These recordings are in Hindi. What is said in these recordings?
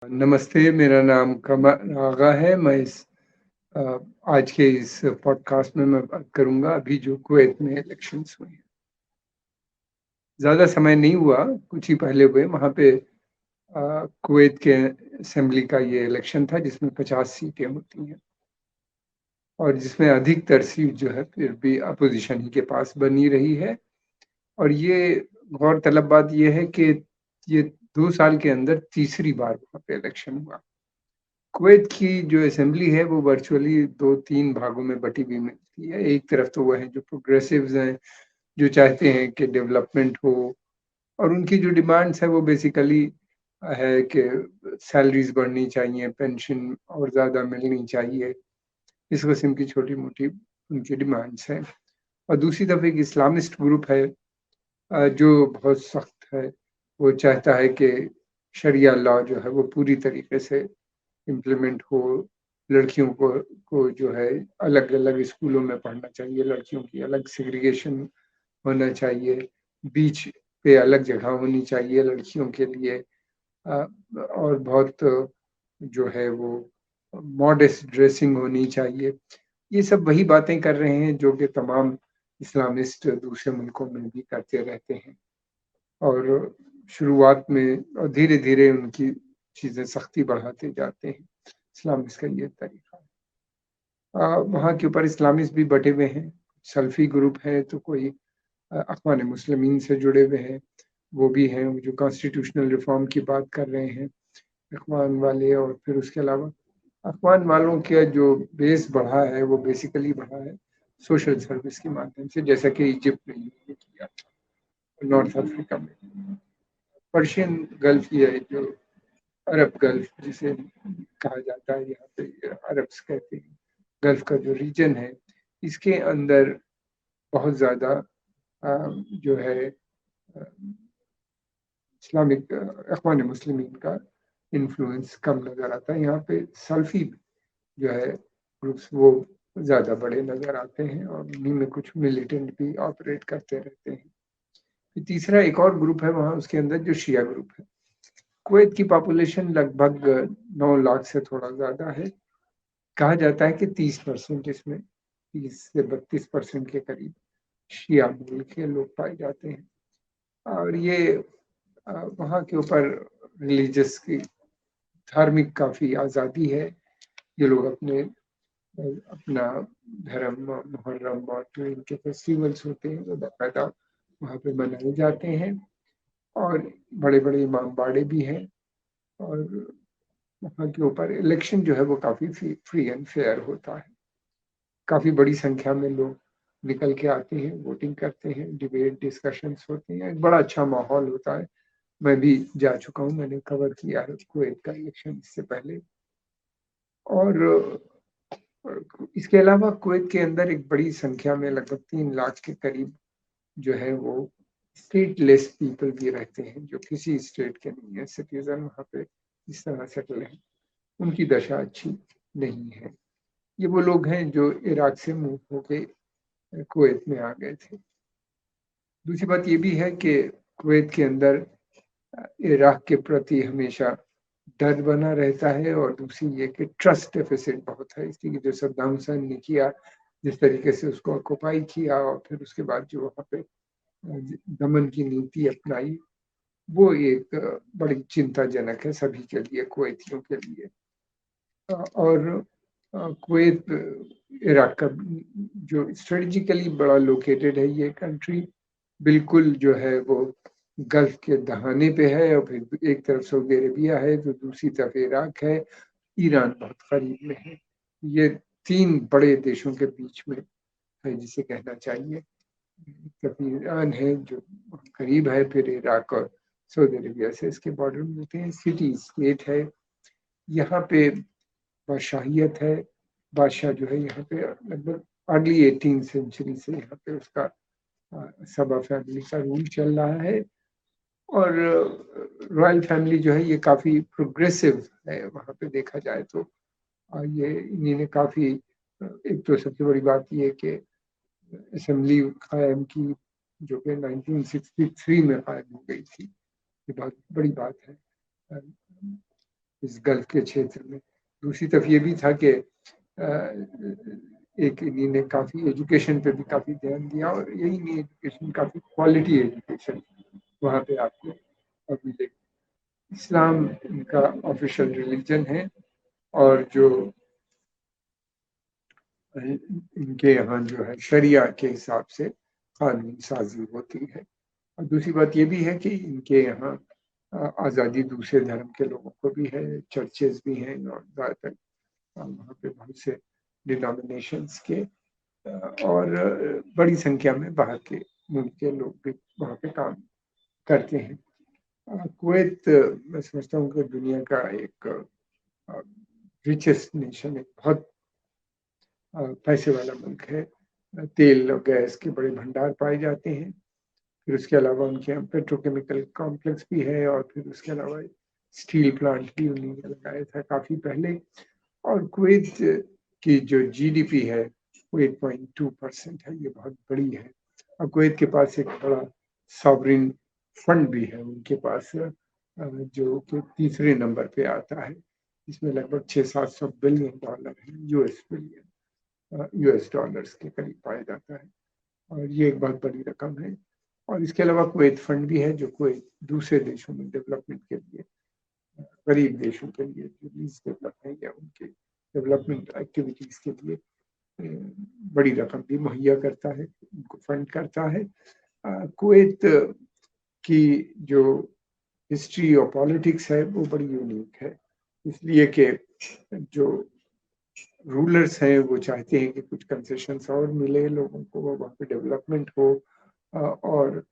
नमस्ते, मेरा नाम कमर आगा है। मैं अ, आज के इस पॉडकास्ट में मैं बात करूँगा अभी जो कुवैत में इलेक्शंस हुए हैं। ज़्यादा समय नहीं हुआ, कुछ ही पहले हुए। वहाँ पे कुवैत के असेंबली का ये इलेक्शन था जिसमें 50 सीटें होती हैं और जिसमें अधिकतर सीट जो है फिर भी अपोज़िशन ही के पास बनी रही है। और ये गौरतलब बात ये है कि ये 2 साल के अंदर तीसरी बार वहाँ पे इलेक्शन हुआ। कुवैत की जो असेंबली है वो वर्चुअली 2-3 भागों में बटी हुई मिलती है। एक तरफ तो वो हैं जो प्रोग्रेसिव्स हैं, जो चाहते हैं कि डेवलपमेंट हो और उनकी जो डिमांड्स है वो बेसिकली है कि सैलरीज़ बढ़नी चाहिए, पेंशन और ज़्यादा मिलनी चाहिए। इस किस्म की छोटी-मोटी उनकी डिमांड्स हैं। और दूसरी तरफ एक इस्लामिस्ट ग्रुप है जो बहुत सख्त है। वो चाहता है कि शरिया लॉ जो है वो पूरी तरीके से इम्प्लीमेंट हो, लड़कियों को जो है अलग-अलग स्कूलों में पढ़ना चाहिए, लड़कियों की अलग सेग्रीगेशन होना चाहिए, बीच पे अलग जगह होनी चाहिए लड़कियों के लिए अ, और बहुत जो है वो मॉडेस्ट ड्रेसिंग होनी चाहिए। ये सब वही बातें कर रहे हैं जो कि तमाम इस्लामिस्ट दूसरे मुल्कों में भी करते रहते हैं और शुरुआत में और धीरे-धीरे उनकी चीज़ें सख्ती बढ़ाते जाते हैं। इस्लामिस्ट का ये तरीका है। वहाँ के ऊपर इस्लामिस्ट भी बँटे हुए हैं, सलफ़ी ग्रुप है तो कोई अख़वान मुस्लिमीन से जुड़े हुए हैं, वो भी हैं, वो जो कॉन्स्टिट्यूशनल रिफ़ॉर्म की बात कर रहे हैं, अख़वान वाले और फिर उसके अलावा अफ़गान वालों का जो बेस बढ़ा है, वो बेसिकली बढ़ा है सोशल सर्विस के माध्यम से, जैसा कि इजिप्ट ने ये किया था, नॉर्थ अफ्रीका में। पर्शियन गल्फ़ ये है जो अरब गल्फ़ जिसे कहा जाता है यहाँ पे अरब्स कहते हैं। गल्फ़ का जो रीजन है, इसके अंदर बहुत ज़्यादा जो है इस्लामिक अख़वान मुस्लिमीन का इन्फ्लुएंस कम नज़र आता है। यहाँ पे सल्फ़ी जो है ग्रुप्स वो ज़्यादा बड़े नज़र आते हैं और उन्हीं में कुछ मिलिटेंट भी ऑपरेट करते रहते हैं। फिर तीसरा एक और ग्रुप है वहाँ उसके अंदर जो शिया ग्रुप है। कुवैत की पॉपुलेशन लगभग 9 लाख से थोड़ा ज़्यादा है। कहा जाता है कि 30% इसमें 30 से 32% के करीब शिया मूल के लोग पाए जाते हैं और ये वहाँ के ऊपर रिलीजियस की धार्मिक काफ़ी आज़ादी है। ये लोग अपना धर्म मुहर्रम और जो इनके फेस्टिवल्स होते हैं वो बाकायदा वहाँ पे मनाए जाते हैं और बड़े-बड़े इमाम बाड़े भी हैं और वहाँ के ऊपर इलेक्शन जो है वो काफ़ी फ्री एंड फेयर होता है। काफ़ी बड़ी संख्या में लोग निकल के आते हैं, वोटिंग करते हैं, डिबेट डिस्कशंस होते हैं, एक बड़ा अच्छा माहौल होता है। मैं भी जा चुका हूँ, मैंने कवर किया है कुवैत का इलेक्शन इससे पहले और इसके अलावा कुवैत के अंदर एक बड़ी संख्या में लगभग 3 लाख के करीब जो है वो स्टेटलेस पीपल भी रहते हैं, जो किसी स्टेट के नहीं है, सिटीज़न वहाँ पे इस तरह सेटल हैं। उनकी दशा अच्छी नहीं है। ये वो लोग हैं जो इराक से मूव होके कुवैत में आ गए थे। दूसरी बात ये भी है कि कुवैत के अंदर इराक के प्रति हमेशा डर बना रहता है और दूसरी ये कि ट्रस्ट डेफिसिट बहुत है। इसलिए जो सद्दाम हुसैन ने किया, जिस तरीके से उसको ऑक्युपाई किया और फिर उसके बाद जो वहाँ पे दमन की नीति अपनाई, वो एक बड़ी चिंताजनक है सभी के लिए, कुवैतियों के लिए। और कुवैत इराक का जो स्ट्रेटेजिकली बड़ा लोकेटेड है ये कंट्री, बिल्कुल जो है वो गल्फ के दहाने पे है और फिर एक तरफ सऊदी अरेबिया है तो दूसरी तरफ इराक है, ईरान बहुत करीब में है। ये 3 बड़े देशों के बीच में है जिसे कहना चाहिए। तरफ ईरान है जो करीब है, फिर इराक और सऊदी अरेबिया से इसके बॉर्डर मिलते हैं। सिटी स्टेट है, यहाँ पे बादशाहियत है, बादशाह जो है यहाँ पे लगभग अर्ली 18th सेंचुरी से यहाँ पे उसका सबा फैमिली का रूल चल रहा है और रॉयल फैमिली जो है ये काफ़ी प्रोग्रेसिव है वहाँ पे देखा जाए तो। ये इन्हीं ने काफ़ी एक तो सबसे बड़ी बात ये है कि असेंबली कायम की जो कि 1963 में कायम हो गई थी। ये बहुत बड़ी बात है। इस गल्फ के क्षेत्र में। दूसरी तरफ ये भी था कि एक इन्हीं ने काफ़ी एजुकेशन पे भी काफ़ी ध्यान दिया और यही नहीं एजुकेशन काफ़ी क्वालिटी एजुकेशन वहाँ पे आपको मिलेगी। इस्लाम इनका ऑफिशियल रिलीजन है और जो इनके यहाँ जो है शरिया के हिसाब से कानून साजी होती है। और दूसरी बात ये भी है कि इनके यहाँ आज़ादी दूसरे धर्म के लोगों को भी है, चर्चेज भी हैं और ज़्यादातर वहाँ पे बहुत से डिनोमिनेशंस के और बड़ी संख्या में बाहर के मुल्क के लोग भी वहाँ पे काम करते हैं। कुवैत मैं समझता हूँ कि दुनिया का एक रिचेस्ट नेशन है, बहुत पैसे वाला मुल्क है। तेल और गैस के बड़े भंडार पाए जाते हैं। फिर उसके अलावा उनके यहाँ पेट्रोकेमिकल कॉम्प्लेक्स भी है और फिर उसके अलावा स्टील प्लांट भी उन्हीं ने लगाया था काफ़ी पहले। और कुवैत की जो जीडीपी है वो 8.2% है, ये बहुत बड़ी है। और कुवैत के पास एक बड़ा सॉवरिन फंड भी है उनके पास, जो कि तीसरे नंबर पे आता है। इसमें लगभग 600-700 बिलियन डॉलर है, यूएस डॉलर्स के करीब पाया जाता है और ये एक बहुत बड़ी रकम है। और इसके अलावा कुवैत फंड भी है जो कुवैत दूसरे देशों में डेवलपमेंट के लिए, गरीब देशों के लिए जो लीज डेवलप है या उनके डेवलपमेंट एक्टिविटीज के लिए बड़ी रकम भी मुहैया करता है, उनको फंड करता है। कुवैत की जो हिस्ट्री और पॉलिटिक्स है वो बड़ी यूनिक है, इसलिए कि जो रूलर्स हैं वो चाहते हैं कि कुछ कंसेशंस और मिले लोगों को, वहाँ पे डेवलपमेंट हो और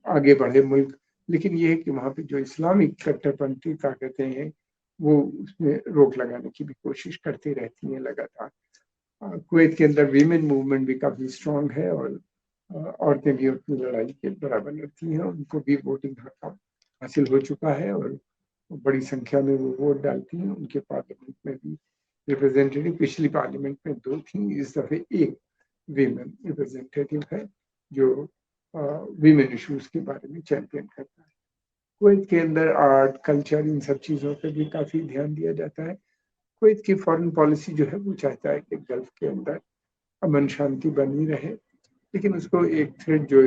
आगे बढ़े मुल्क। लेकिन ये है कि वहाँ पे जो इस्लामिक कट्टरपंथी ताकतें हैं वो उसमें रोक लगाने की भी कोशिश करती रहती हैं लगातार। कुवैत के अंदर वीमेन मूवमेंट भी काफ़ी स्ट्रांग है और औरतें भी अपनी लड़ाई के बराबर लड़ती हैं, उनको भी वोटिंग हक हासिल हो चुका है और बड़ी संख्या में वो वोट डालती हैं। उनके पार्लियामेंट में भी रिप्रेजेंटेटिव, पिछली पार्लियामेंट में 2 थी, इस दफे एक वीमेन रिप्रेजेंटेटिव है जो वीमेन इश्यूज के बारे में चैंपियन करता है। कुवैत के अंदर आर्ट, कल्चर, इन सब चीज़ों पर भी काफ़ी ध्यान दिया जाता है। कुवैत की फॉरेन पॉलिसी जो है वो चाहता है कि गल्फ के अंदर अमन शांति बनी रहे, लेकिन उसको एक थ्रेट जो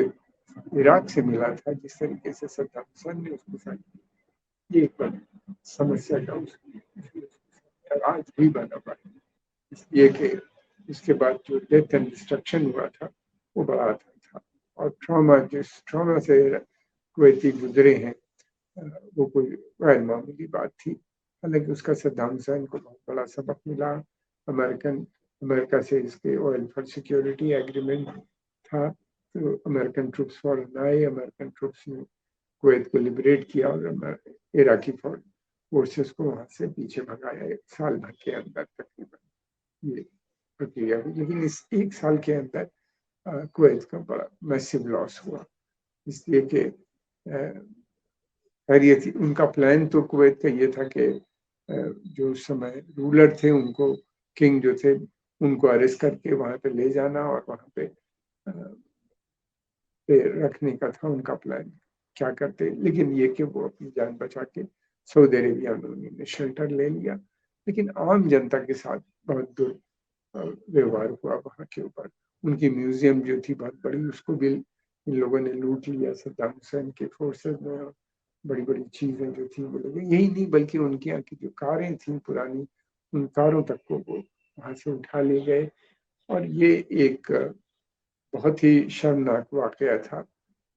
इराक से मिला था, जिस तरीके से सद्दाम हुसैन ने उसके साथ, ये एक बड़ी समस्या का आज भी बना हुआ है, इसलिए कि इसके बाद जो डेथ एंड डिस्ट्रक्शन हुआ था वो बड़ा था और ट्रॉमा, जिस ट्रॉमा से कुवैती गुजरे हैं वो कोई गैर मामूली बात थी। हालांकि उसका सद्दाम हुसैन को बहुत बड़ा सबक मिला। अमेरिका से इसके ऑयल फॉर सिक्योरिटी एग्रीमेंट था, तो अमेरिकन ट्रूप्स फौरन आए, अमेरिकन ट्रूप्स ने कुवैत को लिबरेट किया और इराकी फोर्सेस को वहां से पीछे भगाया 1 साल भर के अंदर तकरीबन ये प्रक्रिया हुई। लेकिन इस 1 साल के अंदर कुवैत का बड़ा मैसिव लॉस हुआ, इसलिए कि खैरियत उनका प्लान तो कुवैत का ये था कि जो उस समय रूलर थे उनको, किंग जो थे उनको अरेस्ट करके वहां पे ले जाना और वहां पे रखने का था उनका प्लान। क्या करते, लेकिन ये कि वो अपनी जान बचा के सऊदी अरेबिया में उन्होंने शेल्टर ले लिया। लेकिन आम जनता के साथ बहुत व्यवहार हुआ वहाँ के ऊपर। उनकी म्यूजियम जो थी बहुत बड़ी, उसको भी इन लोगों ने लूट लिया सद्दाम हुसैन के फोर्सेस में। बड़ी बड़ी चीजें जो थी वो लोग, यही नहीं बल्कि उनके यहाँ की जो कारें थी पुरानी, उन कारों तक को वो वहां से उठा ले गए। और ये एक बहुत ही शर्मनाक वाकया था,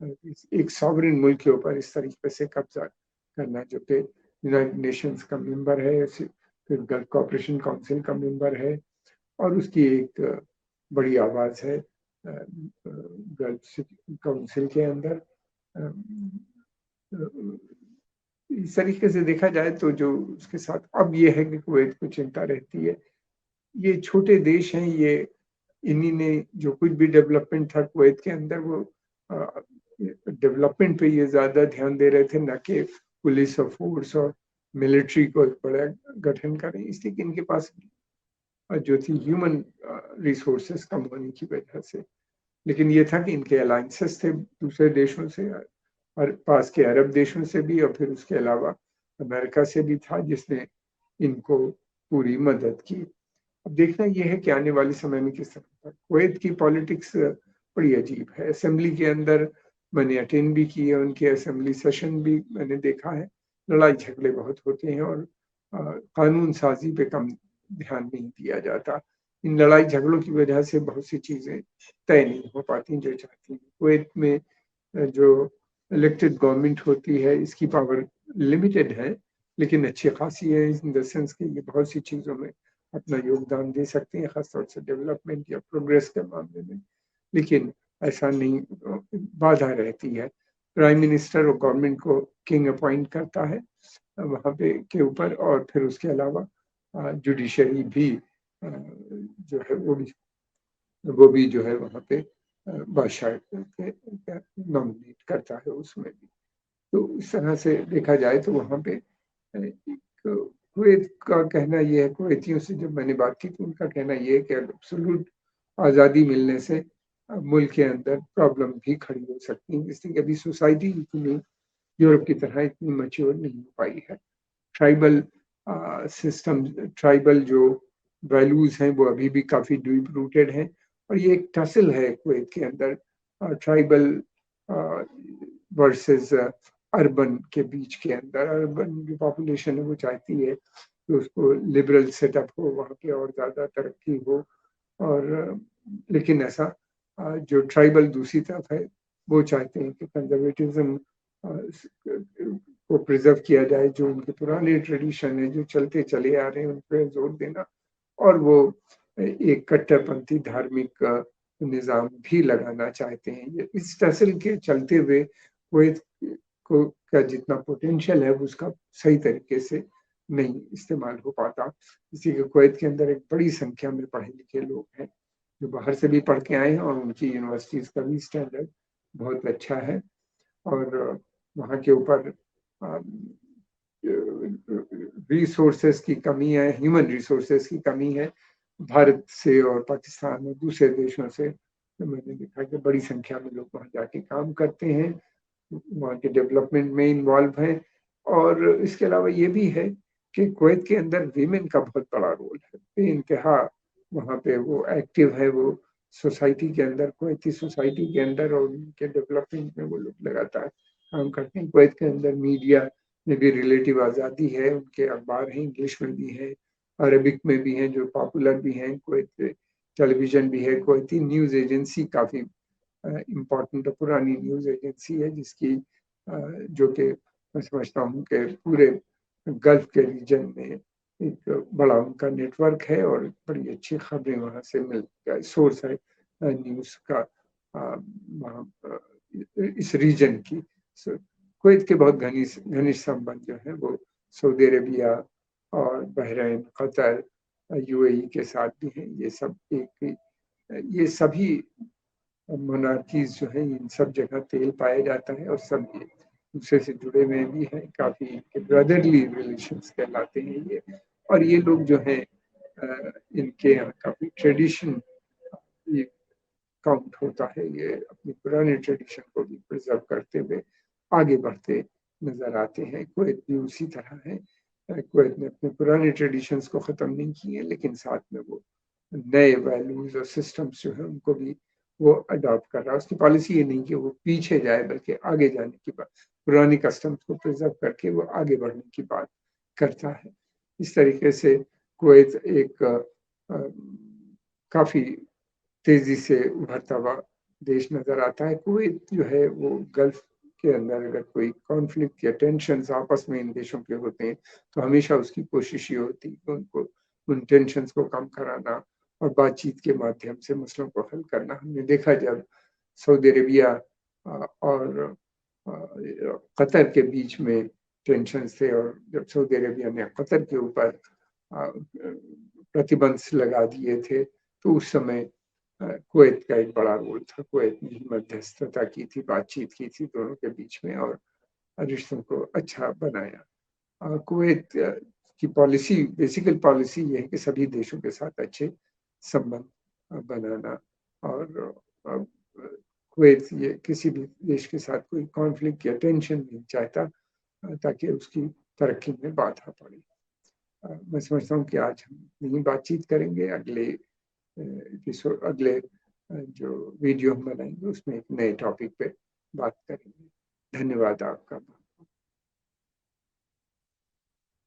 एक सॉवरेन मुल्क के ऊपर इस तरीके से कब्जा करना, जो कि यूनाइटेड नेशंस का मेंबर है, फिर गल्फ कॉपरेशन काउंसिल का मेंबर है और उसकी एक बड़ी आवाज है गल्फ काउंसिल के अंदर। इस तरीके से देखा जाए तो जो उसके साथ अब ये है कि कुवैत को चिंता रहती है, ये छोटे देश हैं, ये इन्हीं ने जो कुछ भी डेवलपमेंट था कुवैत के अंदर वो डेवलपमेंट पे ये ज्यादा ध्यान दे रहे थे, ना कि पुलिस और फोर्स और मिलिट्री को बड़ा गठन करें, इसलिए कि इनके पास जो थी ह्यूमन रिसोर्सेस कम होने की वजह से। लेकिन ये था कि इनके अलायंसेस थे दूसरे देशों से और पास के अरब देशों से भी, और फिर उसके अलावा अमेरिका से भी था जिसने इनको पूरी मदद की। अब देखना ये है कि आने वाले समय में किस तरह का कुवैत की पॉलिटिक्स बड़ी अजीब है। असेंबली के अंदर मैंने अटेंड भी की है, उनके असेंबली सेशन भी मैंने देखा है। लड़ाई झगड़े बहुत होते हैं और कानून साजी पे कम ध्यान नहीं दिया जाता। इन लड़ाई झगड़ों की वजह से बहुत सी चीज़ें तय नहीं हो पाती जो चाहती हैं। कुवैत में जो इलेक्टेड गवर्नमेंट होती है इसकी पावर लिमिटेड है, लेकिन अच्छी खासी है इन द सेंस कि ये बहुत सी चीज़ों में अपना योगदान दे सकते हैं, खासतौर से डेवलपमेंट या प्रोग्रेस के मामले में। लेकिन ऐसा नहीं, बाधा रहती है। प्राइम मिनिस्टर और गवर्नमेंट को किंग अपॉइंट करता है वहाँ पे के ऊपर, और फिर उसके अलावा जुडिशरी भी जो है वो भी जो है वहाँ पे बादशाह नॉमिनेट करता है उसमें भी। तो इस तरह से देखा जाए तो वहाँ पे एक कुवैत का कहना ये है, कुवैतियों से जब मैंने बात की तो उनका कहना ये है कि एब्सोल्यूट आज़ादी मिलने से मुल्क के अंदर प्रॉब्लम भी खड़ी हो सकती है, इसलिए अभी सोसाइटी इतनी यूरोप की तरह इतनी मैच्योर नहीं हो पाई है। ट्राइबल सिस्टम, ट्राइबल जो वैल्यूज़ हैं वो अभी भी काफ़ी डीप रूटेड हैं, और ये एक टसल है कुवैत के अंदर ट्राइबल वर्सेस अर्बन के बीच के अंदर। अर्बन जो पॉपुलेशन है वो चाहती है कि उसको लिबरल सेटअप हो, वहाँ पे और ज़्यादा तरक्की हो, और लेकिन ऐसा जो ट्राइबल दूसरी तरफ है वो चाहते हैं कि कंजर्वेटिज्म को प्रिजर्व किया जाए, जो उनके पुराने ट्रेडिशन है जो चलते चले आ रहे हैं उन पर जोर देना, और वो एक कट्टरपंथी धार्मिक निज़ाम भी लगाना चाहते हैं। ये इस टसल के चलते हुए कुवैत को का जितना पोटेंशियल है उसका सही तरीके से नहीं इस्तेमाल हो पाता। इसी के कुवैत के अंदर एक बड़ी संख्या में पढ़े लिखे लोग हैं जो बाहर से भी पढ़ के आए हैं, और उनकी यूनिवर्सिटीज़ का भी स्टैंडर्ड बहुत अच्छा है, और वहाँ के ऊपर रिसोर्सेज की कमी है, ह्यूमन रिसोर्सेज की कमी है। भारत से और पाकिस्तान और दूसरे देशों से तो मैंने देखा कि बड़ी संख्या में लोग वहाँ जाके काम करते हैं, वहाँ के डेवलपमेंट में इन्वॉल्व हैं। और इसके अलावा ये भी है कि कुवैत के अंदर वीमेन का बहुत बड़ा रोल है, बेइंतहा वहाँ पे वो एक्टिव है, वो सोसाइटी के अंदर, कुवैती सोसाइटी के अंदर, और उनके डेवलपमेंट में वो लोग लगातार काम करते हैं। कुवैत के अंदर मीडिया में भी रिलेटिव आज़ादी है, उनके अखबार हैं, इंग्लिश में भी हैं, अरबिक में भी हैं जो पॉपुलर भी हैं, कुवैत टेलीविज़न भी है, कुवैती न्यूज़ एजेंसी काफ़ी इम्पोर्टेंट पुरानी न्यूज़ एजेंसी है जिसकी जो कि मैं समझता हूँ कि पूरे गल्फ के रीजन में एक बड़ा उनका नेटवर्क है, और बड़ी अच्छी खबरें वहाँ से मिल सोर्स है न्यूज़ का वहाँ इस रीजन की। कुवैत के बहुत घनिष्ठ संबंध जो है वो सऊदी अरेबिया और बहरीन, कतर, यूएई के साथ भी हैं। ये सभी मोनार्कीज जो है इन सब जगह तेल पाया जाता है, और सब ये दूसरे से जुड़े हुए भी हैं, काफ़ी ब्रदरली रिलेशंस कहलाते हैं ये। और ये लोग जो हैं इनके यहाँ काफ़ी ट्रेडिशन ये काउंट होता है, ये अपने पुराने ट्रेडिशन को भी प्रिजर्व करते हुए आगे बढ़ते नजर आते हैं। कुवैत भी उसी तरह है। कुवैत ने अपने पुराने ट्रेडिशंस को ख़त्म नहीं किए, लेकिन साथ में वो नए वैल्यूज और सिस्टम्स जो है उनको भी वो अडॉप्ट कर रहा है। उसकी पॉलिसी ये नहीं कि वो पीछे जाए, बल्कि आगे जाने की बात, पुरानी कस्टम्स को प्रिजर्व करके वो आगे बढ़ने की बात करता है। इस तरीके से कुवैत एक काफ़ी तेजी से उभरता हुआ देश नजर आता है। कुवैत जो है वो गल्फ के अंदर अगर कोई कॉन्फ्लिक्ट या टेंशन आपस में इन देशों के होते हैं तो हमेशा उसकी कोशिश ये होती है कि उनको उन टेंशन को कम कराना और बातचीत के माध्यम से मसलों को हल करना। हमने देखा जब सऊदी अरेबिया और कतर के बीच में टेंशन थे, और जब सऊदी अरेबिया ने कतर के ऊपर प्रतिबंध लगा दिए थे तो उस समय कुवैत का एक बड़ा रोल था। कुवैत ने मध्यस्थता की थी, बातचीत की थी दोनों के बीच में, और रिश्तों को अच्छा बनाया। कुवैत की पॉलिसी, बेसिकल पॉलिसी ये है कि सभी देशों के साथ अच्छे संबंध बनाना, और कुवैत ये किसी भी देश के साथ कोई कॉन्फ्लिक्ट या टेंशन नहीं चाहता, ताकि उसकी तरक्की में बाधा पड़ी। मैं समझता हूँ कि आज हम यही बातचीत करेंगे। अगले एपिसोड, अगले जो वीडियो हम बनाएंगे उसमें एक नए टॉपिक पे बात करेंगे। धन्यवाद आपका।